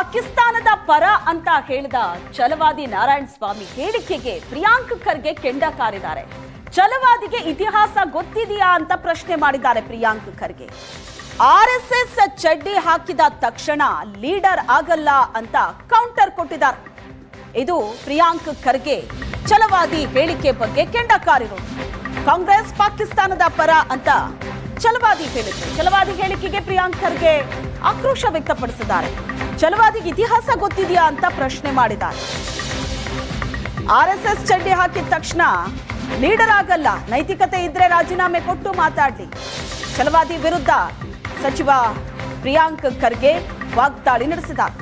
ಪಾಕಿಸ್ತಾನದ ಪರ ಅಂತ ಹೇಳಿದ ಛಲವಾದಿ ನಾರಾಯಣ ಸ್ವಾಮಿ ಹೇಳಿಕೆಗೆ ಪ್ರಿಯಾಂಕ್ ಖರ್ಗೆ ಕೆಂಡ ಕಾರಿದ್ದಾರೆ. ಛಲವಾದಿಗೆ ಇತಿಹಾಸ ಗೊತ್ತಿದೆಯಾ ಅಂತ ಪ್ರಶ್ನೆ ಮಾಡಿದ್ದಾರೆ ಪ್ರಿಯಾಂಕ್ ಖರ್ಗೆ. ಆರ್ಎಸ್ಎಸ್ ಚಡ್ಡಿ ಹಾಕಿದ ತಕ್ಷಣ ಲೀಡರ್ ಆಗಲ್ಲ ಅಂತ ಕೌಂಟರ್ ಕೊಟ್ಟಿದ್ದಾರೆ. ಇದು ಪ್ರಿಯಾಂಕ್ ಖರ್ಗೆ ಛಲವಾದಿ ಹೇಳಿಕೆ ಬಗ್ಗೆ ಕೆಂಡ ಕಾರಿರೋದು. ಕಾಂಗ್ರೆಸ್ ಪಾಕಿಸ್ತಾನದ ಪರ ಅಂತ ಛಲವಾದಿ ಹೇಳಿಕೆ. ಛಲವಾದಿ ಹೇಳಿಕೆಗೆ ಪ್ರಿಯಾಂಕ್ ಖರ್ಗೆ ಆಕ್ರೋಶ ವ್ಯಕ್ತಪಡಿಸಿದ್ದಾರೆ. ಛಲವಾದಿಗೆ ಇತಿಹಾಸ ಗೊತ್ತಿದೆಯಾ ಅಂತ ಪ್ರಶ್ನೆ ಮಾಡಿದ್ದಾರೆ. ಆರ್ಎಸ್ಎಸ್ ಚಡ್ಡಿ ಹಾಕಿದ ತಕ್ಷಣ ಲೀಡರ್ ಆಗಲ್ಲ, ನೈತಿಕತೆ ಇದ್ರೆ ರಾಜೀನಾಮೆ ಕೊಟ್ಟು ಮಾತಾಡ್ಲಿ. ಛಲವಾದಿ ವಿರುದ್ಧ ಸಚಿವ ಪ್ರಿಯಾಂಕ್ ಖರ್ಗೆ ವಾಗ್ದಾಳಿ ನಡೆಸಿದ್ದಾರೆ.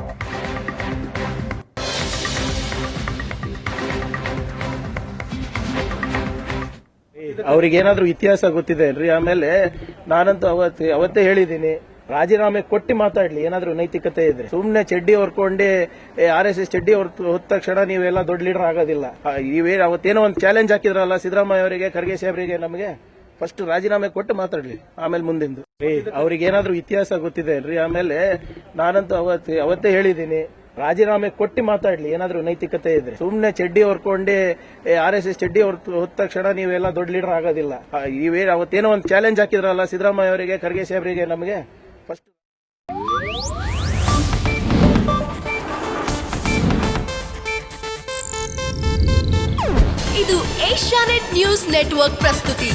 ಅವ್ರಿಗೇನಾದ್ರೂ ಇತಿಹಾಸ ಗೊತ್ತಿದೆ ಅಲ್ರಿ? ಆಮೇಲೆ ನಾನಂತೂ ಅವತ್ತೇ ಹೇಳಿದ್ದೀನಿ, ರಾಜೀನಾಮೆ ಕೊಟ್ಟು ಮಾತಾಡ್ಲಿ ಏನಾದ್ರೂ ನೈತಿಕತೆ ಇದ್ರೆ. ಸುಮ್ನೆ ಚಡ್ಡಿ ಹೊರ್ಕೊಂಡೆ RSS ಚಡ್ಡಿ ಹೊತ್ತ ತಕ್ಷಣ ನೀವೆಲ್ಲ ದೊಡ್ಡ ಲೀಡರ್ ಆಗೋದಿಲ್ಲ. ಅವತ್ತೇನೋ ಒಂದು ಚಾಲೆಂಜ್ ಹಾಕಿದ್ರಲ್ಲ ಸಿದ್ದರಾಮಯ್ಯ ಅವರಿಗೆ, ಖರ್ಗೆ ಸಾಹೇಬರಿಗೆ, ನಮಗೆ ಫಸ್ಟ್ ರಾಜೀನಾಮೆ ಕೊಟ್ಟು ಮಾತಾಡ್ಲಿ, ಆಮೇಲೆ ಮುಂದಿಂದು. ಅವ್ರಿಗೇನಾದ್ರೂ ಇತಿಹಾಸ ಗೊತ್ತಿದೆ ಅಲ್ರಿ? ಆಮೇಲೆ ನಾನಂತೂ ಅವತ್ತೇ ಹೇಳಿದ್ದೀನಿ, ರಾಜೀನಾಮೆ ಕೊಟ್ಟು ಮಾತಾಡ್ಲಿ ಏನಾದ್ರೂ ನೈತಿಕತೆ ಇದ್ರೆ. ಸುಮ್ನೆ ಚಡ್ಡಿ ಹೊರ್ಕೊಂಡೆ RSS ಚಡ್ಡಿ ಹೊತ್ತ ತಕ್ಷಣ ನೀವೆಲ್ಲ ದೊಡ್ಡ ಲೀಡರ್ ಆಗೋದಿಲ್ಲ. ಅವತ್ತೇನೋ ಒಂದು ಚಾಲೆಂಜ್ ಹಾಕಿದ್ರಲ್ಲ ಸಿದ್ದರಾಮಯ್ಯ ಅವರಿಗೆ, ಖರ್ಗೆ ಸಾಹೇಬರಿಗೆ, ನಮಗೆ ಫಸ್ಟ್. ಇದು ಏಷ್ಯಾನೆಟ್ ನ್ಯೂಸ್ ನೆಟ್ವರ್ಕ್ ಪ್ರಸ್ತುತಿ.